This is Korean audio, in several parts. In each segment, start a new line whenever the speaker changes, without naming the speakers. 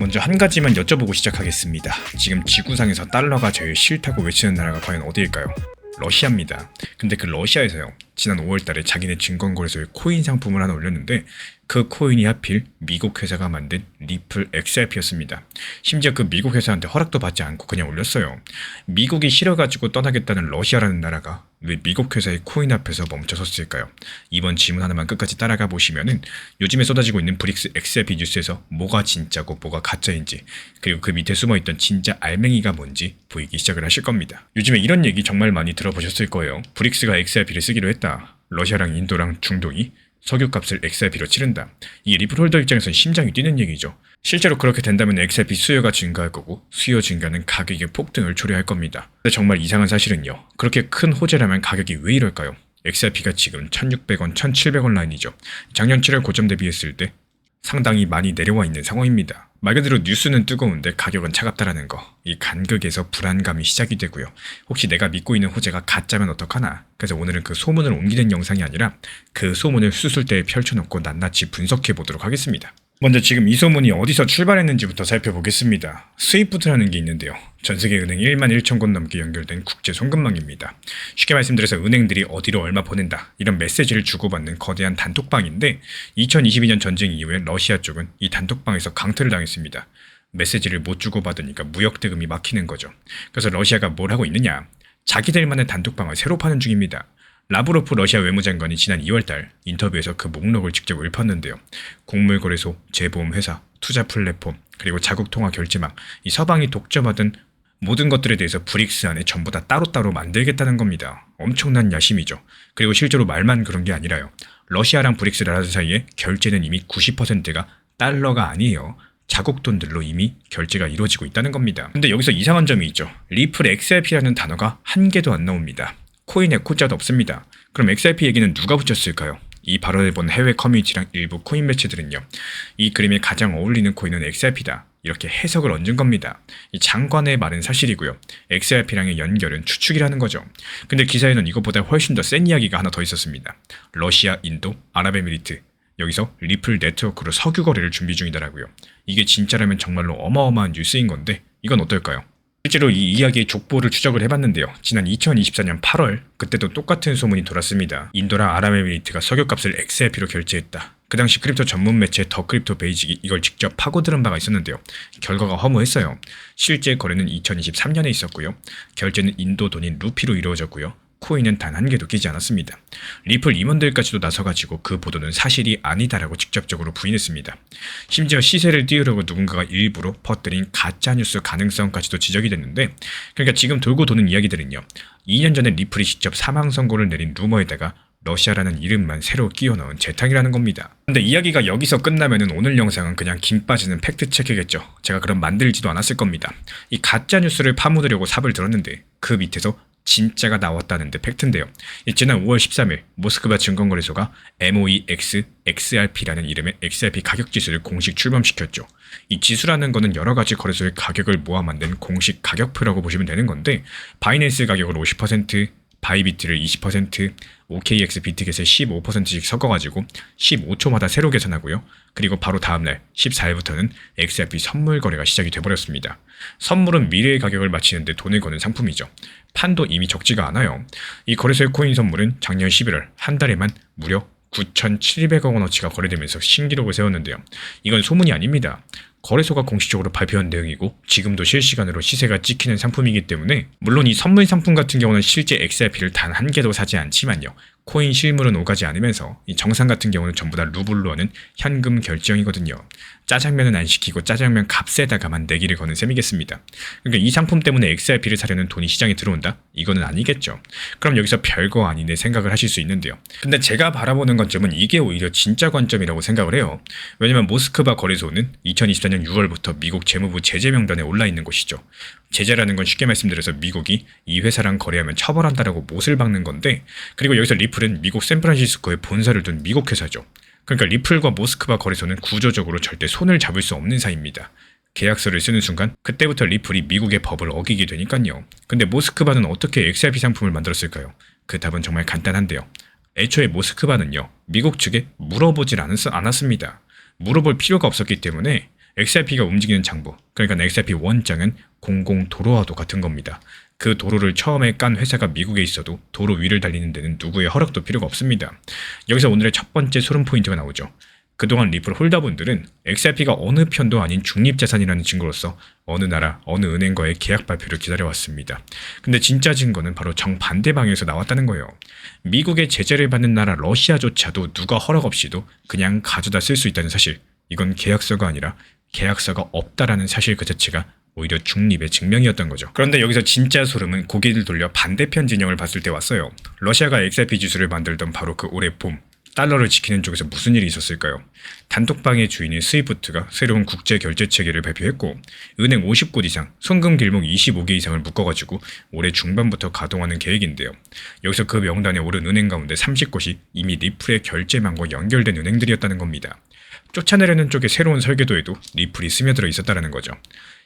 먼저 한 가지만 여쭤보고 시작하겠습니다. 지금 지구상에서 달러가 제일 싫다고 외치는 나라가 과연 어디일까요? 러시아입니다. 근데 그 러시아에서요, 지난 5월달에 자기네 증권거래소에 코인 상품을 하나 올렸는데 그 코인이 하필 미국 회사가 만든 리플 XRP였습니다. 심지어 그 미국 회사한테 허락도 받지 않고 그냥 올렸어요. 미국이 싫어가지고 떠나겠다는 러시아라는 나라가 왜 미국 회사의 코인 앞에서 멈춰섰을까요? 이번 질문 하나만 끝까지 따라가 보시면은 요즘에 쏟아지고 있는 브릭스 XRP 뉴스에서 뭐가 진짜고 뭐가 가짜인지, 그리고 그 밑에 숨어있던 진짜 알맹이가 뭔지 보이기 시작을 하실 겁니다. 요즘에 이런 얘기 정말 많이 들어보셨을 거예요. 브릭스가 XRP를 쓰기로 했다. 러시아랑 인도랑 중동이 석유값을 XRP로 치른다. 이게 리플 홀더 입장에서는 심장이 뛰는 얘기죠. 실제로 그렇게 된다면 XRP 수요가 증가할 거고, 수요 증가는 가격의 폭등을 초래할 겁니다. 근데 정말 이상한 사실은요, 그렇게 큰 호재라면 가격이 왜 이럴까요? XRP가 지금 1,600원, 1,700원 라인이죠. 작년 7월 고점 대비했을 때 상당히 많이 내려와 있는 상황입니다. 말 그대로 뉴스는 뜨거운데 가격은 차갑다라는 거, 이 간극에서 불안감이 시작이 되고요. 혹시 내가 믿고 있는 호재가 가짜면 어떡하나? 그래서 오늘은 그 소문을 옮기는 영상이 아니라 그 소문을 수술대에 펼쳐놓고 낱낱이 분석해 보도록 하겠습니다. 먼저 지금 이 소문이 어디서 출발했는지부터 살펴보겠습니다. 스위프트라는 게 있는데요. 전세계 은행 1만 1천 곳 넘게 연결된 국제 송금망입니다. 쉽게 말씀드려서 은행들이 어디로 얼마 보낸다, 이런 메시지를 주고받는 거대한 단톡방인데 2022년 전쟁 이후에 러시아 쪽은 이 단톡방에서 강퇴를 당했습니다. 메시지를 못 주고받으니까 무역 대금이 막히는 거죠. 그래서 러시아가 뭘 하고 있느냐? 자기들만의 단톡방을 새로 파는 중입니다. 라브로프 러시아 외무장관이 지난 2월달 인터뷰에서 그 목록을 직접 읊었는데요. 곡물거래소, 재보험회사, 투자 플랫폼, 그리고 자국통화 결제망, 이 서방이 독점하던 모든 것들에 대해서 브릭스 안에 전부 다 따로따로 만들겠다는 겁니다. 엄청난 야심이죠. 그리고 실제로 말만 그런 게 아니라요. 러시아랑 브릭스 나라들 사이에 결제는 이미 90%가 달러가 아니에요. 자국 돈들로 이미 결제가 이루어지고 있다는 겁니다. 근데 여기서 이상한 점이 있죠. 리플 XRP라는 단어가 한 개도 안 나옵니다. 코인에 코자도 없습니다. 그럼 XRP 얘기는 누가 붙였을까요? 이 발언을 본 해외 커뮤니티랑 일부 코인 매체들은요, 이 그림에 가장 어울리는 코인은 XRP다, 이렇게 해석을 얹은 겁니다. 이 장관의 말은 사실이고요. XRP랑의 연결은 추측이라는 거죠. 근데 기사에는 이것보다 훨씬 더 센 이야기가 하나 더 있었습니다. 러시아, 인도, 아랍에미리트, 여기서 리플 네트워크로 석유 거래를 준비 중이더라고요. 이게 진짜라면 정말로 어마어마한 뉴스인 건데 이건 어떨까요? 실제로 이 이야기의 족보를 추적을 해봤는데요. 지난 2024년 8월, 그때도 똑같은 소문이 돌았습니다. 인도랑 아랍에미리트가 석유값을 XRP로 결제했다. 그 당시 크립토 전문 매체 더 크립토 베이직이 이걸 직접 파고들은 바가 있었는데요. 결과가 허무했어요. 실제 거래는 2023년에 있었고요. 결제는 인도 돈인 루피로 이루어졌고요. 코인은 단 한 개도 끼지 않았습니다. 리플 임원들까지도 나서가지고 그 보도는 사실이 아니다라고 직접적으로 부인했습니다. 심지어 시세를 띄우려고 누군가가 일부러 퍼뜨린 가짜뉴스 가능성까지도 지적이 됐는데, 그러니까 지금 돌고 도는 이야기들은요, 2년 전에 리플이 직접 사망 선고를 내린 루머에다가 러시아라는 이름만 새로 끼워 넣은 재탕이라는 겁니다. 근데 이야기가 여기서 끝나면은 오늘 영상은 그냥 김 빠지는 팩트 체크겠죠. 제가 그럼 만들지도 않았을 겁니다. 이 가짜뉴스를 파묻으려고 삽을 들었는데 그 밑에서 진짜가 나왔다는데 팩트인데요. 지난 5월 13일 모스크바 증권거래소가 MOEX XRP라는 이름의 XRP 가격 지수를 공식 출범시켰죠. 이 지수라는 거는 여러 가지 거래소의 가격을 모아 만든 공식 가격표라고 보시면 되는 건데, 바이낸스 가격을 50%, 바이비트를 20%, OKX 비트겟을 15%씩 섞어가지고 15초마다 새로 계산하고요. 그리고 바로 다음날 14일부터는 XRP 선물 거래가 시작이 돼버렸습니다. 선물은 미래의 가격을 맞추는데 돈을 거는 상품이죠. 판도 이미 적지가 않아요. 이 거래소의 코인 선물은 작년 11월 한 달에만 무려 9,700억 원어치가 거래되면서 신기록을 세웠는데요. 이건 소문이 아닙니다. 거래소가 공식적으로 발표한 내용이고 지금도 실시간으로 시세가 찍히는 상품이기 때문에, 물론 이 선물 상품 같은 경우는 실제 XRP를 단 한 개도 사지 않지만요. 코인 실물은 오가지 않으면서 이 정상 같은 경우는 전부 다 루블로 하는 현금 결제형이거든요. 짜장면은 안 시키고 짜장면 값에다가만 내기를 거는 셈이겠습니다. 그러니까 이 상품 때문에 XRP를 사려는 돈이 시장에 들어온다? 이거는 아니겠죠. 그럼 여기서 별거 아니네 생각을 하실 수 있는데요. 근데 제가 바라보는 관점은 이게 오히려 진짜 관점이라고 생각을 해요. 왜냐면 모스크바 거래소는 2024년 6월부터 미국 재무부 제재 명단에 올라 있는 곳이죠. 제재라는 건 쉽게 말씀드려서 미국이 이 회사랑 거래하면 처벌한다라고 못을 박는 건데, 그리고 여기서 리플은 미국 샌프란시스코에 본사를 둔 미국 회사죠. 그러니까 리플과 모스크바 거래소는 구조적으로 절대 손을 잡을 수 없는 사이입니다. 계약서를 쓰는 순간 그때부터 리플이 미국의 법을 어기게 되니까요. 근데 모스크바는 어떻게 XRP 상품을 만들었을까요? 그 답은 정말 간단한데요. 애초에 모스크바는요, 미국 측에 물어보질 않았습니다. 물어볼 필요가 없었기 때문에 XRP가 움직이는 장부, 그러니까 XRP 원장은 공공 도로와도 같은 겁니다. 그 도로를 처음에 깐 회사가 미국에 있어도 도로 위를 달리는 데는 누구의 허락도 필요가 없습니다. 여기서 오늘의 첫 번째 소름 포인트가 나오죠. 그동안 리플 홀더분들은 XRP가 어느 편도 아닌 중립자산이라는 증거로서 어느 나라, 어느 은행과의 계약 발표를 기다려왔습니다. 근데 진짜 증거는 바로 정반대 방향에서 나왔다는 거예요. 미국의 제재를 받는 나라 러시아조차도 누가 허락 없이도 그냥 가져다 쓸 수 있다는 사실. 이건 계약서가 아니라 계약서가 없다라는 사실 그 자체가 오히려 중립의 증명이었던 거죠. 그런데 여기서 진짜 소름은 고개를 돌려 반대편 진영을 봤을 때 왔어요. 러시아가 XRP 지수를 만들던 바로 그 올해 봄, 달러를 지키는 쪽에서 무슨 일이 있었을까요? 단톡방의 주인인 스위프트가 새로운 국제 결제 체계를 발표했고 은행 50곳 이상, 송금 길목 25개 이상을 묶어가지고 올해 중반부터 가동하는 계획인데요. 여기서 그 명단에 오른 은행 가운데 30곳이 이미 리플의 결제망과 연결된 은행들이었다는 겁니다. 쫓아내려는 쪽의 새로운 설계도에도 리플이 스며들어 있었다는 거죠.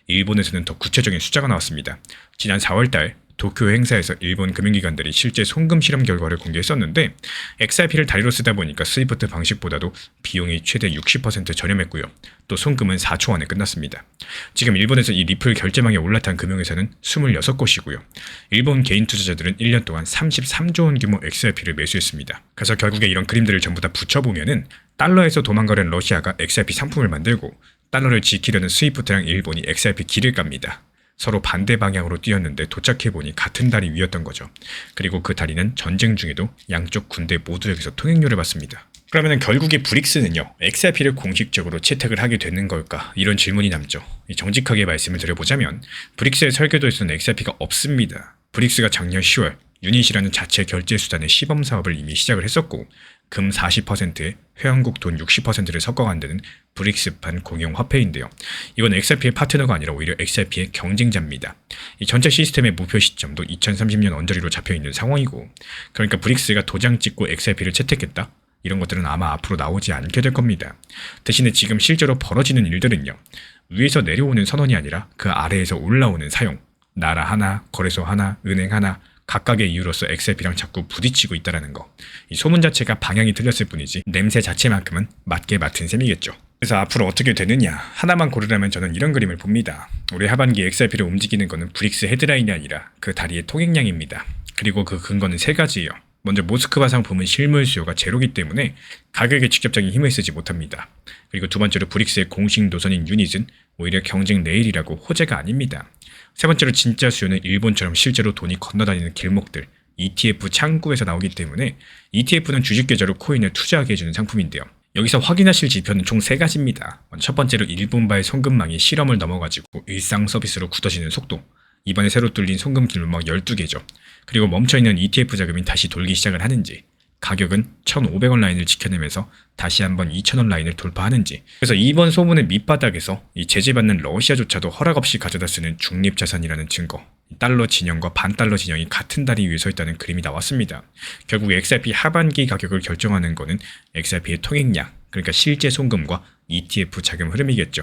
일본에서는 더 구체적인 숫자가 나왔습니다. 지난 4월달 도쿄 행사에서 일본 금융기관들이 실제 송금 실험 결과를 공개했었는데 XRP를 다리로 쓰다 보니까 스위프트 방식보다도 비용이 최대 60% 저렴했고요. 또 송금은 4초 안에 끝났습니다. 지금 일본에서 이 리플 결제망에 올라탄 금융회사는 26곳이고요. 일본 개인 투자자들은 1년 동안 33조 원 규모 XRP를 매수했습니다. 그래서 결국에 이런 그림들을 전부 다 붙여보면은 달러에서 도망가려는 러시아가 XRP 상품을 만들고 달러를 지키려는 스위프트랑 일본이 XRP 길을 깝니다. 서로 반대 방향으로 뛰었는데 도착해보니 같은 다리 위였던 거죠. 그리고 그 다리는 전쟁 중에도 양쪽 군대 모두에게서 통행료를 받습니다. 그러면 결국에 브릭스는요, XRP를 공식적으로 채택을 하게 되는 걸까? 이런 질문이 남죠. 정직하게 말씀을 드려보자면 브릭스의 설계도에서는 XRP가 없습니다. 브릭스가 작년 10월 유닛이라는 자체 결제 수단의 시범 사업을 이미 시작을 했었고 금 40%에 회원국 돈 60%를 섞어간다는 브릭스판 공용 화폐인데요. 이건 XRP의 파트너가 아니라 오히려 XRP의 경쟁자입니다. 이 전체 시스템의 목표 시점도 2030년 언저리로 잡혀있는 상황이고 그러니까 브릭스가 도장 찍고 XRP를 채택했다? 이런 것들은 아마 앞으로 나오지 않게 될 겁니다. 대신에 지금 실제로 벌어지는 일들은요. 위에서 내려오는 선언이 아니라 그 아래에서 올라오는 사용, 나라 하나, 거래소 하나, 은행 하나 각각의 이유로서 XRP랑 자꾸 부딪히고 있다는 거. 이 소문 자체가 방향이 틀렸을 뿐이지 냄새 자체만큼은 맞게 맡은 셈이겠죠. 그래서 앞으로 어떻게 되느냐 하나만 고르라면 저는 이런 그림을 봅니다. 올해 하반기 XRP를 움직이는 것은 브릭스 헤드라인이 아니라 그 다리의 통행량입니다. 그리고 그 근거는 세 가지예요. 먼저 모스크바 상품은 실물 수요가 제로기 때문에 가격에 직접적인 힘을 쓰지 못합니다. 그리고 두 번째로 브릭스의 공식 노선인 유닛은 오히려 경쟁 레일이라고 호재가 아닙니다. 세 번째로 진짜 수요는 일본처럼 실제로 돈이 건너다니는 길목들, ETF 창구에서 나오기 때문에 ETF는 주식 계좌로 코인을 투자하게 해주는 상품인데요. 여기서 확인하실 지표는 총 3가지입니다. 첫 번째로 일본발 송금망이 실험을 넘어가지고 일상 서비스로 굳어지는 속도, 이번에 새로 뚫린 송금 길목 12개죠. 그리고 멈춰있는 ETF 자금이 다시 돌기 시작을 하는지, 가격은 1,500원 라인을 지켜내면서 다시 한번 2,000원 라인을 돌파하는지. 그래서 이번 소문의 밑바닥에서 이 제재받는 러시아조차도 허락 없이 가져다 쓰는 중립자산이라는 증거, 달러 진영과 반달러 진영이 같은 다리 위에 서 있다는 그림이 나왔습니다. 결국 XRP 하반기 가격을 결정하는 거는 XRP의 통행량, 그러니까 실제 송금과 ETF 자금 흐름이겠죠.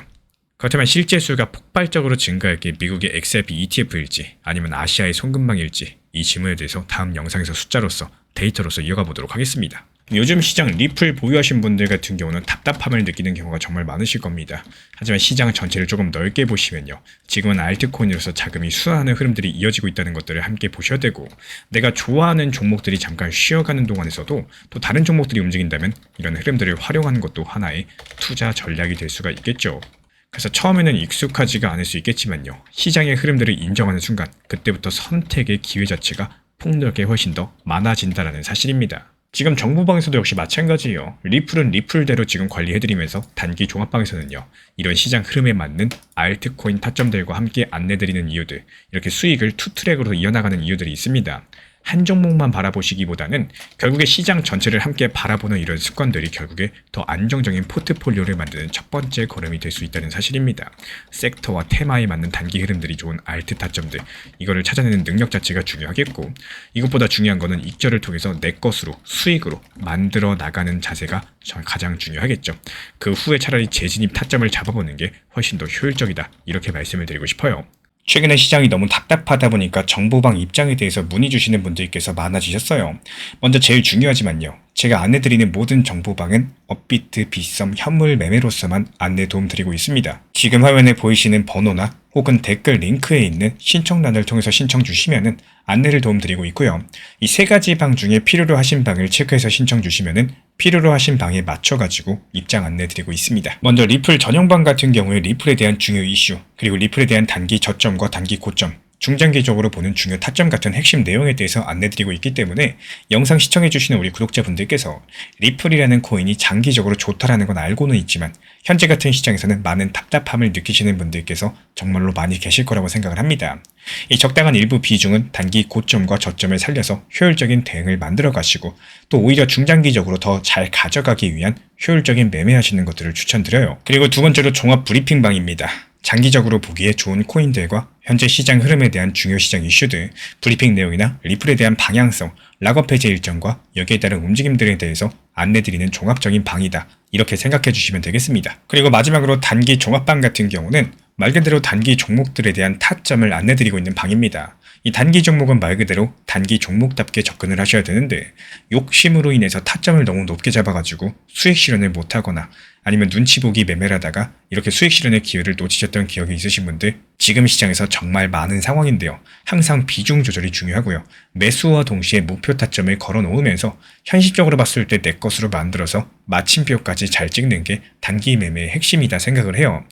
그렇다면 실제 수요가 폭발적으로 증가할 게 미국의 XRP ETF일지 아니면 아시아의 송금망일지 이 질문에 대해서 다음 영상에서 숫자로서 데이터로서 이어가 보도록 하겠습니다. 요즘 시장 리플 보유하신 분들 같은 경우는 답답함을 느끼는 경우가 정말 많으실 겁니다. 하지만 시장 전체를 조금 넓게 보시면요. 지금은 알트코인으로서 자금이 순환하는 흐름들이 이어지고 있다는 것들을 함께 보셔야 되고 내가 좋아하는 종목들이 잠깐 쉬어가는 동안에서도 또 다른 종목들이 움직인다면 이런 흐름들을 활용하는 것도 하나의 투자 전략이 될 수가 있겠죠. 그래서 처음에는 익숙하지가 않을 수 있겠지만요. 시장의 흐름들을 인정하는 순간 그때부터 선택의 기회 자체가 폭넓게 훨씬 더 많아진다는 사실입니다. 지금 정보방에서도 역시 마찬가지예요. 리플은 리플대로 지금 관리해드리면서 단기 종합방에서는요. 이런 시장 흐름에 맞는 알트코인 타점들과 함께 안내드리는 이유들, 이렇게 수익을 투트랙으로 이어나가는 이유들이 있습니다. 한 종목만 바라보시기보다는 결국에 시장 전체를 함께 바라보는 이런 습관들이 결국에 더 안정적인 포트폴리오를 만드는 첫 번째 걸음이 될 수 있다는 사실입니다. 섹터와 테마에 맞는 단기 흐름들이 좋은 알트 타점들, 이거를 찾아내는 능력 자체가 중요하겠고 이것보다 중요한 거는 익절을 통해서 내 것으로 수익으로 만들어 나가는 자세가 가장 중요하겠죠. 그 후에 차라리 재진입 타점을 잡아보는 게 훨씬 더 효율적이다 이렇게 말씀을 드리고 싶어요. 최근에 시장이 너무 답답하다 보니까 정보방 입장에 대해서 문의 주시는 분들께서 많아지셨어요. 먼저 제일 중요하지만요. 제가 안내드리는 모든 정보방은 업비트, 빗썸, 현물 매매로서만 안내 도움 드리고 있습니다. 지금 화면에 보이시는 번호나 혹은 댓글 링크에 있는 신청란을 통해서 신청 주시면은 안내를 도움 드리고 있고요. 이 세 가지 방 중에 필요로 하신 방을 체크해서 신청 주시면은 필요로 하신 방에 맞춰가지고 입장 안내 드리고 있습니다. 먼저 리플 전용방 같은 경우에 리플에 대한 중요 이슈, 그리고 리플에 대한 단기 저점과 단기 고점, 중장기적으로 보는 중요 타점 같은 핵심 내용에 대해서 안내드리고 있기 때문에 영상 시청해주시는 우리 구독자분들께서 리플이라는 코인이 장기적으로 좋다라는 건 알고는 있지만 현재 같은 시장에서는 많은 답답함을 느끼시는 분들께서 정말로 많이 계실 거라고 생각을 합니다. 이 적당한 일부 비중은 단기 고점과 저점을 살려서 효율적인 대응을 만들어 가시고 또 오히려 중장기적으로 더 잘 가져가기 위한 효율적인 매매하시는 것들을 추천드려요. 그리고 두 번째로 종합 브리핑방입니다. 장기적으로 보기에 좋은 코인들과 현재 시장 흐름에 대한 중요 시장 이슈들, 브리핑 내용이나 리플에 대한 방향성, 락업 해제 일정과 여기에 따른 움직임들에 대해서 안내드리는 종합적인 방이다. 이렇게 생각해 주시면 되겠습니다. 그리고 마지막으로 단기 종합방 같은 경우는 말 그대로 단기 종목들에 대한 타점을 안내드리고 있는 방입니다. 이 단기 종목은 말 그대로 단기 종목답게 접근을 하셔야 되는데 욕심으로 인해서 타점을 너무 높게 잡아가지고 수익 실현을 못하거나 아니면 눈치 보기 매매를 하다가 이렇게 수익 실현의 기회를 놓치셨던 기억이 있으신 분들 지금 시장에서 정말 많은 상황인데요. 항상 비중 조절이 중요하고요. 매수와 동시에 목표 타점을 걸어 놓으면서 현실적으로 봤을 때 내 것으로 만들어서 마침표까지 잘 찍는 게 단기 매매의 핵심이다 생각을 해요.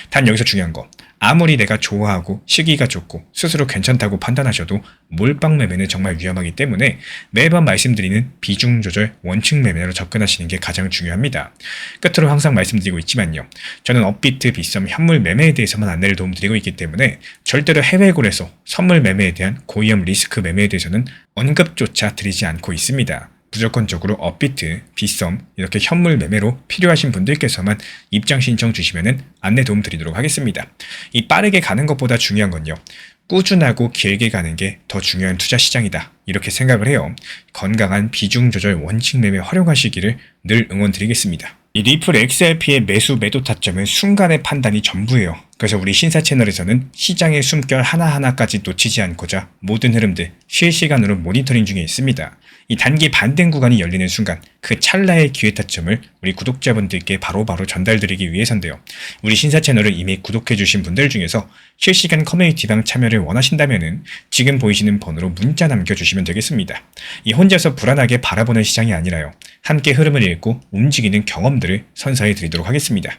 단 여기서 중요한 거. 아무리 내가 좋아하고 시기가 좋고 스스로 괜찮다고 판단하셔도 몰빵 매매는 정말 위험하기 때문에 매번 말씀드리는 비중 조절 원칙 매매로 접근하시는 게 가장 중요합니다. 끝으로 항상 말씀드리고 있지만요. 저는 업비트, 빗썸, 현물 매매에 대해서만 안내를 도움드리고 있기 때문에 절대로 해외골에서 선물 매매에 대한 고위험 리스크 매매에 대해서는 언급조차 드리지 않고 있습니다. 무조건적으로 업비트, 빗썸 이렇게 현물 매매로 필요하신 분들께서만 입장 신청 주시면은 안내 도움 드리도록 하겠습니다. 이 빠르게 가는 것보다 중요한 건요. 꾸준하고 길게 가는 게 더 중요한 투자 시장이다. 이렇게 생각을 해요. 건강한 비중 조절 원칙 매매 활용하시기를 늘 응원드리겠습니다. 이 리플 XRP의 매수 매도 타점은 순간의 판단이 전부예요. 그래서 우리 신사 채널에서는 시장의 숨결 하나하나까지 놓치지 않고자 모든 흐름들 실시간으로 모니터링 중에 있습니다. 이 단기 반등 구간이 열리는 순간 그 찰나의 기회 타점을 우리 구독자분들께 바로바로 전달드리기 위해서인데요. 우리 신사 채널을 이미 구독해주신 분들 중에서 실시간 커뮤니티방 참여를 원하신다면 지금 보이시는 번호로 문자 남겨주시면 되겠습니다. 이 혼자서 불안하게 바라보는 시장이 아니라요. 함께 흐름을 읽고 움직이는 경험들을 선사해 드리도록 하겠습니다.